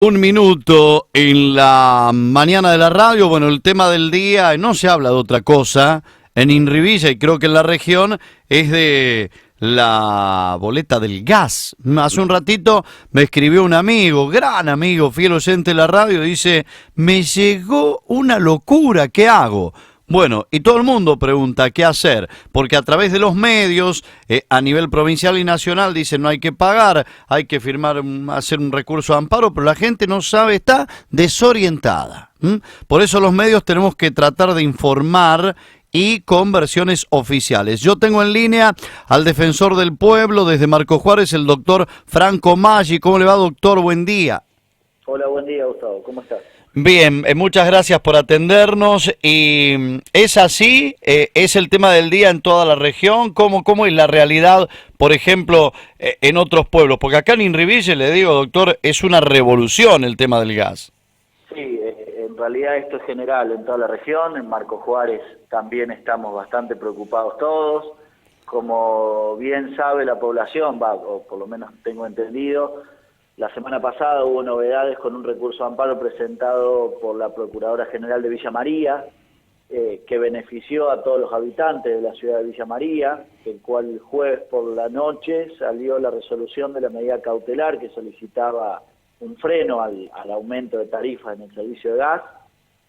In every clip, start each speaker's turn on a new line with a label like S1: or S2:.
S1: Un minuto en la mañana de la radio. Bueno, el tema del día, no se habla de otra cosa en Inrivilla y creo que en la región es de la boleta del gas. Hace un ratito me escribió un amigo, gran amigo, fiel oyente de la radio, dice, me llegó una locura, ¿qué hago? Bueno, y todo el mundo pregunta qué hacer, porque a través de los medios, a nivel provincial y nacional, dicen no hay que pagar, hay que firmar, hacer un recurso de amparo, pero la gente no sabe, está desorientada. Por eso los medios tenemos que tratar de informar y con versiones oficiales. Yo tengo en línea al defensor del pueblo desde Marco Juárez, el doctor Franco Maggi. ¿Cómo le va, doctor? Buen día.
S2: Hola, buen día, Gustavo. ¿Cómo estás?
S1: Bien, muchas gracias por atendernos. Y es así, es el tema del día en toda la región. ¿Cómo es la realidad, por ejemplo, en otros pueblos? Porque acá en Inriville, le digo, doctor, es una revolución el tema del gas.
S2: Sí, en realidad esto es general en toda la región. En Marco Juárez también estamos bastante preocupados todos. Como bien sabe la población, o por lo menos tengo entendido, la semana pasada hubo novedades con un recurso de amparo presentado por la Procuradora General de Villa María, que benefició a todos los habitantes de la ciudad de Villa María, el cual el jueves por la noche salió la resolución de la medida cautelar que solicitaba un freno al aumento de tarifas en el servicio de gas,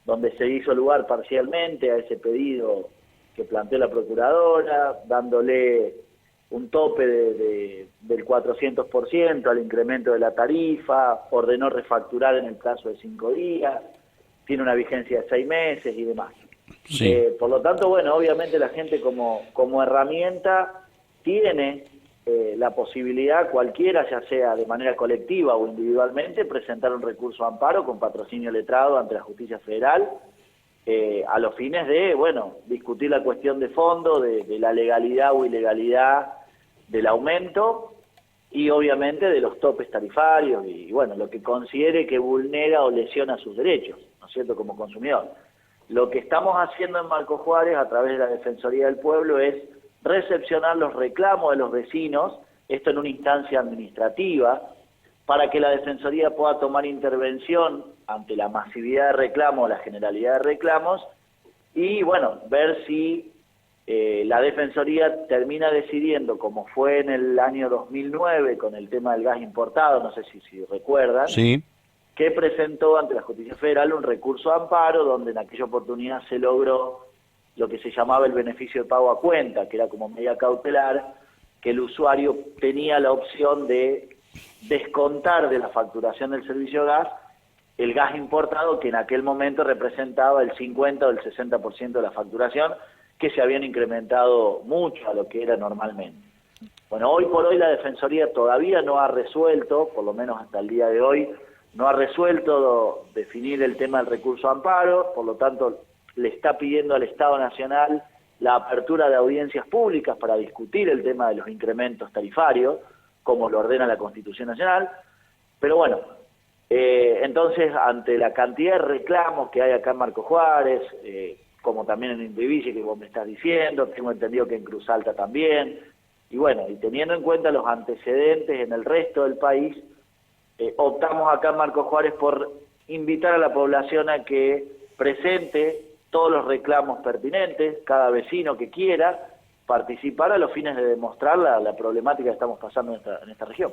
S2: donde se hizo lugar parcialmente a ese pedido que planteó la Procuradora, dándole un tope del 400% al incremento de la tarifa, ordenó refacturar en el plazo de 5 días, tiene una vigencia de 6 meses y demás.
S1: Sí.
S2: Por lo tanto, bueno, obviamente la gente como herramienta tiene la posibilidad, cualquiera, ya sea de manera colectiva o individualmente, presentar un recurso de amparo con patrocinio letrado ante la Justicia Federal, a los fines de, bueno, discutir la cuestión de fondo, de la legalidad o ilegalidad del aumento y obviamente de los topes tarifarios y bueno, lo que considere que vulnera o lesiona sus derechos, ¿no es cierto?, como consumidor. Lo que estamos haciendo en Marco Juárez a través de la Defensoría del Pueblo es recepcionar los reclamos de los vecinos, esto en una instancia administrativa, para que la Defensoría pueda tomar intervención ante la masividad de reclamos, la generalidad de reclamos, y bueno, ver si la Defensoría termina decidiendo, como fue en el año 2009 con el tema del gas importado, no sé si recuerdan,
S1: Sí.
S2: que presentó ante la Justicia Federal un recurso de amparo donde en aquella oportunidad se logró lo que se llamaba el beneficio de pago a cuenta, que era como medida cautelar, que el usuario tenía la opción de descontar de la facturación del servicio de gas el gas importado, que en aquel momento representaba el 50 o el 60% de la facturación, que se habían incrementado mucho a lo que era normalmente. Bueno, hoy por hoy la Defensoría todavía no ha resuelto, por lo menos hasta el día de hoy, no ha resuelto definir el tema del recurso de amparo, por lo tanto le está pidiendo al Estado Nacional la apertura de audiencias públicas para discutir el tema de los incrementos tarifarios, como lo ordena la Constitución Nacional, pero bueno, entonces ante la cantidad de reclamos que hay acá en Marco Juárez, como también en Inriville, que vos me estás diciendo, tengo entendido que en Cruz Alta también, y bueno, y teniendo en cuenta los antecedentes en el resto del país, optamos acá en Marco Juárez por invitar a la población a que presente todos los reclamos pertinentes, cada vecino que quiera participar a los fines de demostrar la problemática que estamos pasando en esta región.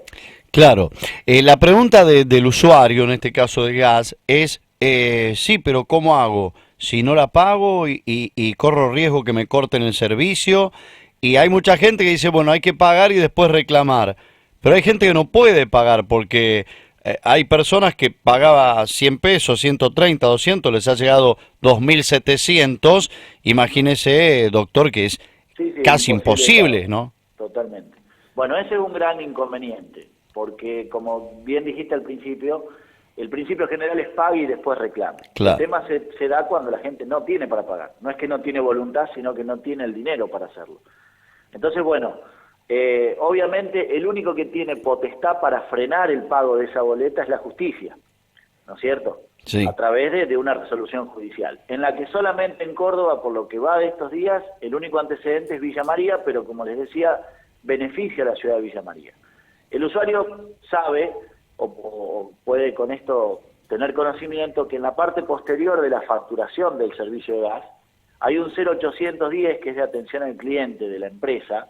S1: Claro. La pregunta del usuario, en este caso de gas, es, sí, pero ¿cómo hago? Si no la pago y corro riesgo que me corten el servicio. Y hay mucha gente que dice, bueno, hay que pagar y después reclamar. Pero hay gente que no puede pagar porque hay personas que pagaba 100 pesos, 130, 200, les ha llegado 2.700. Imagínese, doctor, que es
S2: Sí, sí,
S1: casi
S2: imposible,
S1: imposible, ¿no?
S2: totalmente. Bueno, ese es un gran inconveniente, porque como bien dijiste al principio, el principio general es pague y después reclame.
S1: Claro.
S2: El tema se da cuando la gente no tiene para pagar. No es que no tiene voluntad, sino que no tiene el dinero para hacerlo. Entonces, bueno, obviamente el único que tiene potestad para frenar el pago de esa boleta es la justicia, ¿no es cierto?
S1: Sí.
S2: A través de una resolución judicial, en la que solamente en Córdoba, por lo que va de estos días, el único antecedente es Villa María, pero como les decía, beneficia a la ciudad de Villa María. El usuario sabe o puede con esto tener conocimiento que en la parte posterior de la facturación del servicio de gas hay un 0810 que es de atención al cliente de la empresa,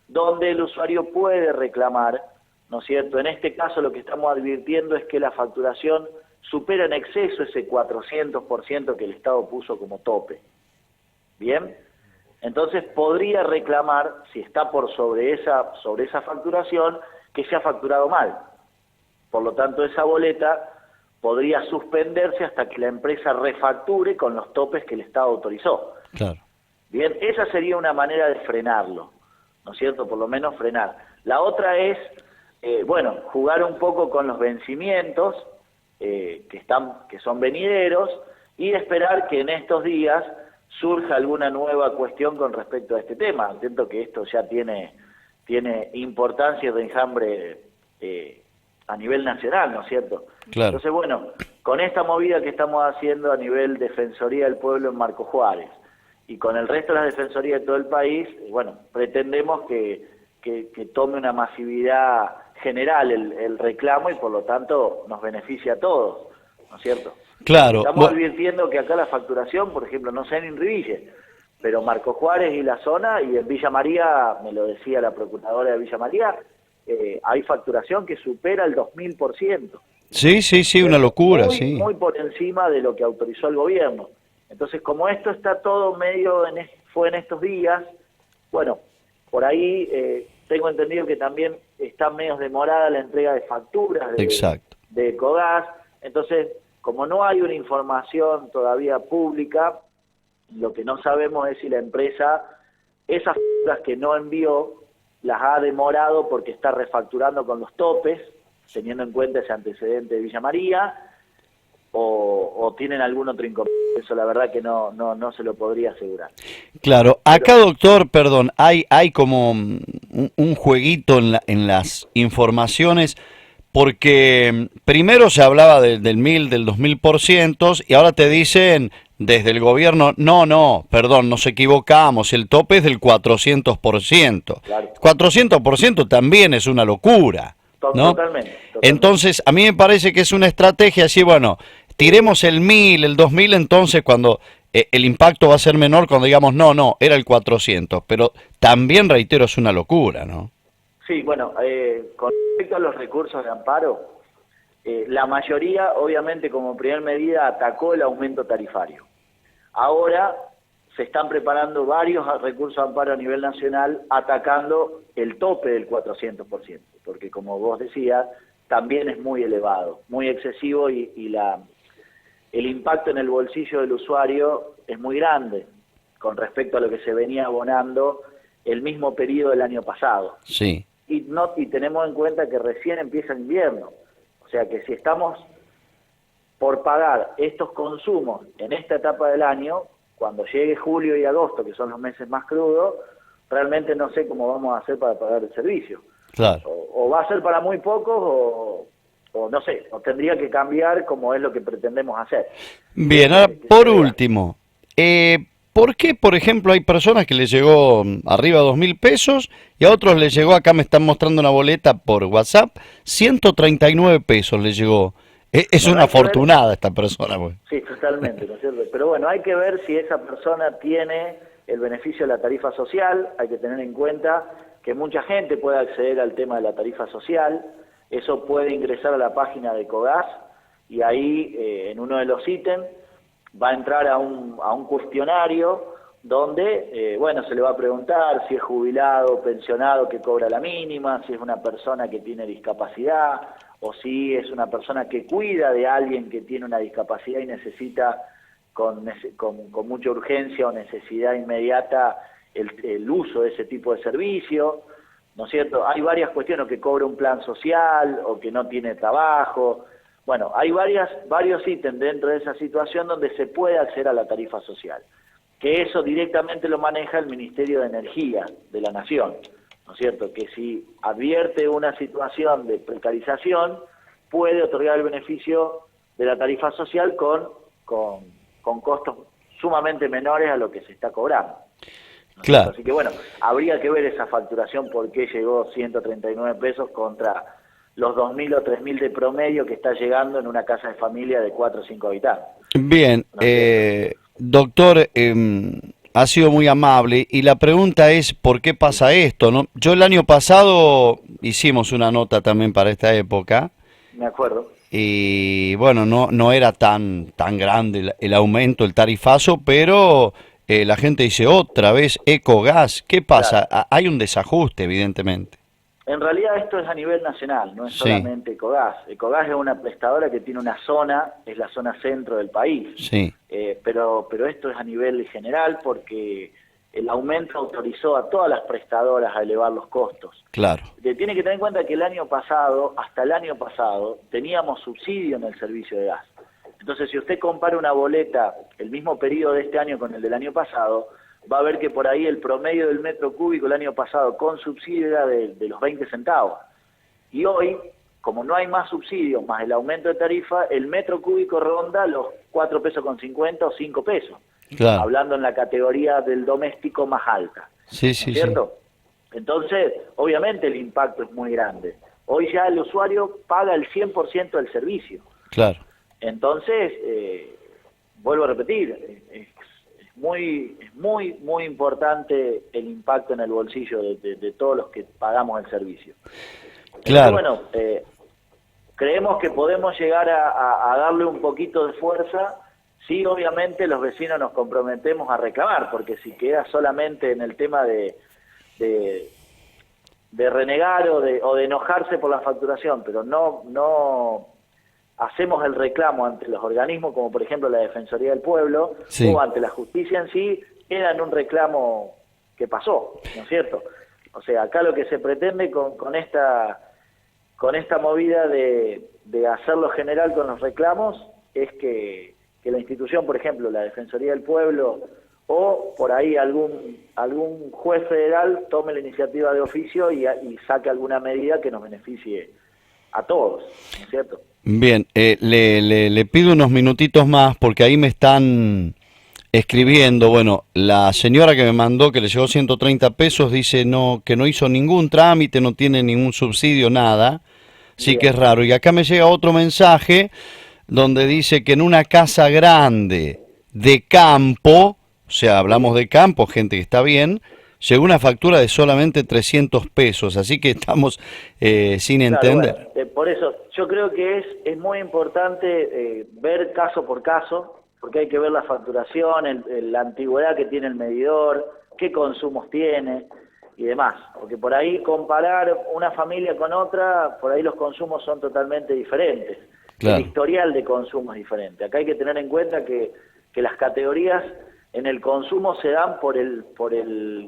S2: donde el usuario puede reclamar, ¿no es cierto? En este caso lo que estamos advirtiendo es que la facturación supera en exceso ese 400% que el Estado puso como tope. ¿Bien? Entonces podría reclamar, si está por sobre esa facturación, que se ha facturado mal. Por lo tanto, esa boleta podría suspenderse hasta que la empresa refacture con los topes que el Estado autorizó.
S1: Claro.
S2: Bien, esa sería una manera de frenarlo, ¿no es cierto? Por lo menos frenar. La otra es, jugar un poco con los vencimientos que son venideros y esperar que en estos días surja alguna nueva cuestión con respecto a este tema. Atento que esto ya tiene importancia y reenjambre a nivel nacional, ¿no es cierto?
S1: Claro.
S2: Entonces, con esta movida que estamos haciendo a nivel Defensoría del Pueblo en Marcos Juárez y con el resto de las defensorías de todo el país, pretendemos que tome una masividad general el reclamo y por lo tanto nos beneficia a todos, ¿no es cierto?
S1: Claro.
S2: Estamos advirtiendo que acá la facturación, por ejemplo, no sé en Inriville, pero Marcos Juárez y la zona, y en Villa María, me lo decía la procuradora de Villa María, hay facturación que supera el 2000%.
S1: Sí, una locura, sí.
S2: Muy por encima de lo que autorizó el gobierno. Entonces, como esto está todo medio, fue en estos días, por ahí tengo entendido que también está medio demorada la entrega de facturas de Ecogas. Entonces, como no hay una información todavía pública, lo que no sabemos es si la empresa, esas facturas que no envió, las ha demorado porque está refacturando con los topes, teniendo en cuenta ese antecedente de Villa María, o tienen algún otro inconveniente. Eso la verdad que no se lo podría asegurar.
S1: Claro, acá doctor, perdón, hay como un jueguito en las informaciones, porque primero se hablaba del 1000, del 2000%, y ahora te dicen desde el gobierno, perdón, nos equivocamos, el tope es del 400%.
S2: Claro.
S1: 400% también es una locura, ¿no?
S2: Totalmente.
S1: Entonces, a mí me parece que es una estrategia así, tiremos el 1000, el 2000, entonces cuando el impacto va a ser menor, cuando digamos, era el 400, pero también, reitero, es una locura, ¿no?
S2: Sí, con respecto a los recursos de amparo, la mayoría, obviamente, como primera medida, atacó el aumento tarifario. Ahora se están preparando varios recursos de amparo a nivel nacional atacando el tope del 400%, porque como vos decías, también es muy elevado, muy excesivo y el impacto en el bolsillo del usuario es muy grande con respecto a lo que se venía abonando el mismo periodo del año pasado.
S1: Sí.
S2: Y tenemos en cuenta que recién empieza el invierno, o sea que si estamos por pagar estos consumos en esta etapa del año, cuando llegue julio y agosto, que son los meses más crudos, realmente no sé cómo vamos a hacer para pagar el servicio.
S1: Claro.
S2: O va a ser para muy pocos o no sé, o tendría que cambiar como es lo que pretendemos hacer.
S1: Bien, ahora por último, ¿por qué, por ejemplo, hay personas que les llegó arriba de 2.000 pesos y a otros les llegó, acá me están mostrando una boleta por WhatsApp, 139 pesos les llegó? Es una afortunada esta persona, pues.
S2: Sí, totalmente, ¿no es cierto? Pero hay que ver si esa persona tiene el beneficio de la tarifa social. Hay que tener en cuenta que mucha gente puede acceder al tema de la tarifa social. Eso puede ingresar a la página de Ecogas y ahí en uno de los ítems va a entrar a un cuestionario donde, se le va a preguntar si es jubilado, pensionado, que cobra la mínima, si es una persona que tiene discapacidad o si es una persona que cuida de alguien que tiene una discapacidad y necesita con mucha urgencia o necesidad inmediata el uso de ese tipo de servicio, ¿no es cierto? Hay varias cuestiones, que cobra un plan social o que no tiene trabajo. Hay varios ítems dentro de esa situación donde se puede acceder a la tarifa social, que eso directamente lo maneja el Ministerio de Energía de la Nación, ¿no es cierto? Que si advierte una situación de precarización, puede otorgar el beneficio de la tarifa social con costos sumamente menores a lo que se está cobrando. ¿No?
S1: Claro.
S2: Así que habría que ver esa facturación, por qué llegó 139 pesos contra los 2.000 o 3.000 de promedio que está llegando en una casa de familia de 4 o 5 habitantes.
S1: Bien,
S2: ¿No es cierto?
S1: doctor, ha sido muy amable y la pregunta es ¿por qué pasa esto, no? Yo el año pasado hicimos una nota también para esta época
S2: Me acuerdo.
S1: y bueno, no era tan grande el aumento, el tarifazo, pero la gente dice otra vez Ecogas, ¿qué pasa?
S2: Claro.
S1: Hay un desajuste, evidentemente.
S2: En realidad esto es a nivel nacional, no es
S1: Sí,
S2: solamente Ecogas. Ecogas es una prestadora que tiene una zona, es la zona centro del país.
S1: sí,
S2: Pero esto es a nivel general porque el aumento autorizó a todas las prestadoras a elevar los costos.
S1: claro,
S2: Tiene que tener en cuenta que el año pasado, hasta el año pasado, teníamos subsidio en el servicio de gas. Entonces, si usted compara una boleta, el mismo periodo de este año con el del año pasado, va a ver que por ahí el promedio del metro cúbico el año pasado con subsidio era de los 20 centavos. Y hoy, como no hay más subsidios, más el aumento de tarifa, el metro cúbico ronda los 4 pesos con 50 o 5 pesos,
S1: claro,
S2: hablando en la categoría del doméstico más alta,
S1: sí,
S2: ¿no es
S1: sí, sí,
S2: cierto? Entonces, obviamente el impacto es muy grande. Hoy ya el usuario paga el 100% del servicio.
S1: claro.
S2: Entonces, vuelvo a repetir, es muy importante el impacto en el bolsillo de todos los que pagamos el servicio. Entonces,
S1: Claro,
S2: bueno, creemos que podemos llegar a darle un poquito de fuerza si obviamente los vecinos nos comprometemos a reclamar, porque si queda solamente en el tema de, de renegar o de enojarse por la facturación, pero no hacemos el reclamo ante los organismos, como por ejemplo la Defensoría del Pueblo,
S1: sí,
S2: o ante la justicia en sí, queda en un reclamo que pasó, ¿no es cierto? O sea, acá lo que se pretende con esta movida de hacerlo general con los reclamos es que la institución, por ejemplo, la Defensoría del Pueblo o por ahí algún juez federal tome la iniciativa de oficio y saque alguna medida que nos beneficie a todos, ¿no es cierto?
S1: bien, le pido unos minutitos más porque ahí me están escribiendo, bueno, la señora que me mandó que le llegó 130 pesos dice no, que no hizo ningún trámite, no tiene ningún subsidio, nada, sí que es
S2: Bien,
S1: raro. Y acá me llega otro mensaje donde dice que en una casa grande de campo, o sea, hablamos
S2: sí.
S1: de campo, gente que está bien, llegó una factura de solamente 300 pesos, así que estamos sin
S2: Claro, bueno,
S1: entender.
S2: por eso yo creo que es muy importante ver caso por caso, porque hay que ver la facturación, la antigüedad que tiene el medidor, qué consumos tiene y demás, porque por ahí comparar una familia con otra, por ahí los consumos son totalmente diferentes, el
S1: Claro,
S2: historial de consumo es diferente. Acá hay que tener en cuenta que las categorías en el consumo se dan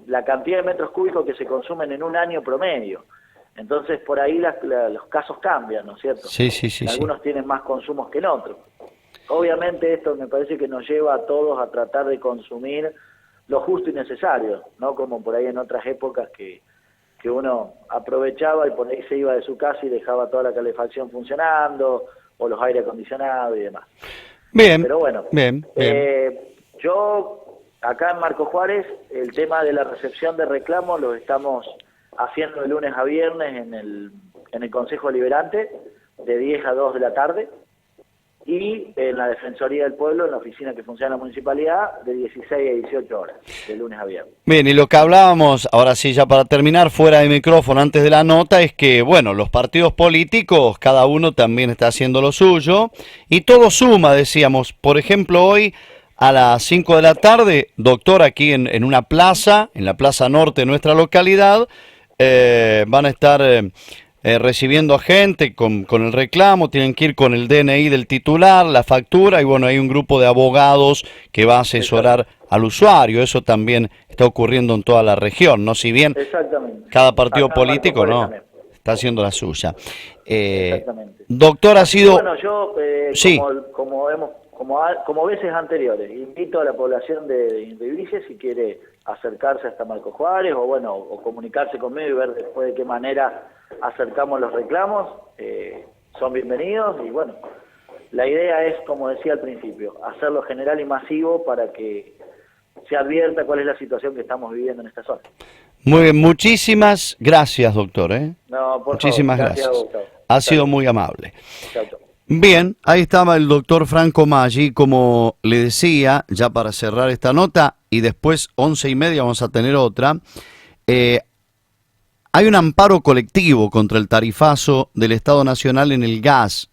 S2: la cantidad de metros cúbicos que se consumen en un año promedio. Entonces, por ahí los casos cambian, ¿no es cierto?
S1: sí, sí, sí,
S2: En
S1: sí.
S2: algunos tienen más consumos que en otros. Obviamente esto me parece que nos lleva a todos a tratar de consumir lo justo y necesario, no como por ahí en otras épocas que uno aprovechaba y por ahí se iba de su casa y dejaba toda la calefacción funcionando, o los aire acondicionados y demás.
S1: Bien,
S2: Pero bueno,
S1: bien, bien.
S2: yo acá en Marco Juárez el tema de la recepción de reclamos lo estamos haciendo de lunes a viernes en el Consejo Deliberante de 10 a 2 de la tarde y en la Defensoría del Pueblo, en la oficina que funciona en la municipalidad, de 16 a 18 horas, de lunes a viernes.
S1: Bien, y lo que hablábamos, ahora sí, ya para terminar, fuera de micrófono, antes de la nota, es que, bueno, los partidos políticos, cada uno también está haciendo lo suyo, y todo suma, decíamos. Por ejemplo, hoy a las 5 de la tarde, doctor, aquí en una plaza, en la Plaza Norte de nuestra localidad, van a estar recibiendo a gente con el reclamo, tienen que ir con el DNI del titular, la factura, y bueno, hay un grupo de abogados que va a asesorar al usuario. Eso también está ocurriendo en toda la región, ¿no? Si bien
S2: Exactamente.
S1: cada partido
S2: Acá en Marco
S1: político,
S2: Juárez
S1: no,
S2: también.
S1: está haciendo la suya.
S2: Exactamente.
S1: Doctor, ha
S2: Así que
S1: sido...
S2: bueno, yo
S1: Sí,
S2: como veces anteriores, invito a la población de Inriviche si quiere acercarse hasta Marco Juárez o bueno, o comunicarse conmigo y ver después de qué manera acercamos los reclamos, son bienvenidos y bueno, la idea es, como decía al principio, hacerlo general y masivo para que se advierta cuál es la situación que estamos viviendo en esta zona.
S1: Muy bien, muchísimas gracias, doctor.
S2: No, por
S1: Muchísimas
S2: favor. Gracias a
S1: gracias.
S2: vos, Gustavo.
S1: Ha
S2: Chao,
S1: sido muy amable.
S2: chao, chao.
S1: Bien, ahí estaba el doctor Franco Maggi, como le decía, ya para cerrar esta nota, y después 11:30 vamos a tener otra. Hay un amparo colectivo contra el tarifazo del Estado Nacional en el gas.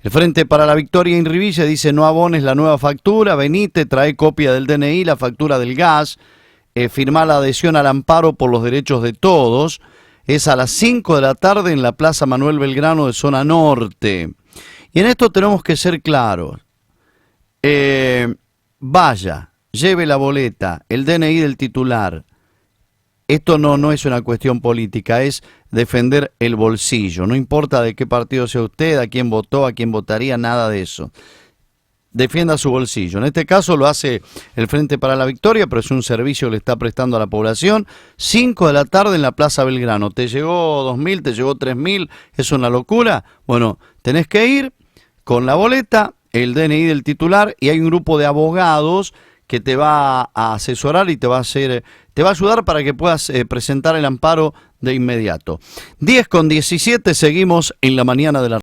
S1: El Frente para la Victoria Inrivilla dice: no abones la nueva factura, venite, trae copia del DNI, la factura del gas, firmá la adhesión al amparo por los derechos de todos. Es a las 5 de la tarde en la Plaza Manuel Belgrano de Zona Norte. Y en esto tenemos que ser claros. Vaya, lleve la boleta, el DNI del titular. Esto no es una cuestión política, es defender el bolsillo. No importa de qué partido sea usted, a quién votó, a quién votaría, nada de eso. Defienda su bolsillo. En este caso lo hace el Frente para la Victoria, pero es un servicio que le está prestando a la población. 5 de la tarde en la Plaza Belgrano. ¿Te llegó 2.000? ¿Te llegó 3.000? ¿Es una locura? Bueno, tenés que ir con la boleta, el DNI del titular, y hay un grupo de abogados que te va a asesorar y te va a ayudar para que puedas presentar el amparo de inmediato. 10:17, seguimos en la mañana de la